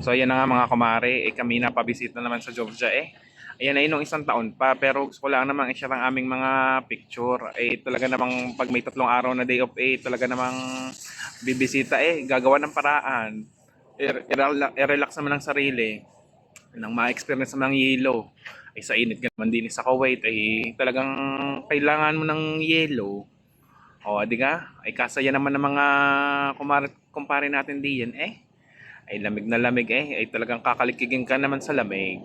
So ayan na nga mga kumare, kami na pabisita naman sa Georgia Ayan ay nung isang taon pa, pero gusto ko lang namang i-share ang aming mga picture. Talaga namang pag may 3 araw na day off talaga namang bibisita gagawa ng paraan. I-relax naman ang sarili nang ma-experience naman ng yelo. Sa init ka naman din sa Kuwait talagang kailangan mo ng yelo. O, di ka? Kasaya naman ng mga kumpare natin diyan lamig na lamig talagang kakalikigin ka naman sa lamig.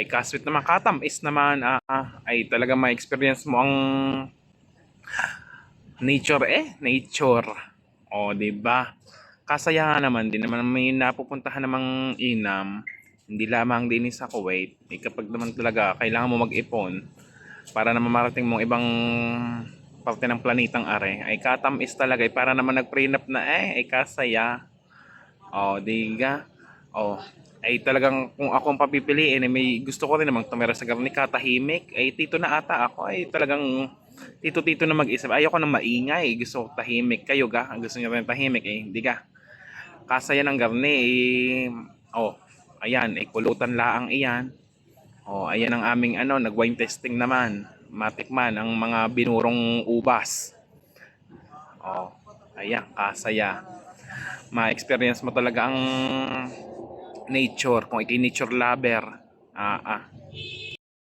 Kasweet naman, katamis naman talagang ma-experience mo ang nature nature. Di ba? Kasaya nga naman din naman may napupuntahan namang inam, hindi lamang din sa Kuwait. Kapag naman talaga kailangan mo mag-ipon para naman marating mong ibang parte ng planetang are, katamis talaga para naman nag-prenup na kasaya. Di ka? Talagang kung ako ang papipiliin may gusto ko rin namang tumira sa Garnica, tahimik. Tito na ata ako talagang tito-tito na mag-isip. Ayoko nang maingay, gusto ko tahimik. Kayo ga? Ang gusto niyo rin tahimik hindi ka? Kasaya ng garni ayan pulutan laang iyan. Ayan ang aming nag-wine testing naman. Matikman ang mga binurong ubas. Ayan, kasaya. Ma-experience mo talaga ang nature kung ikay nature lover.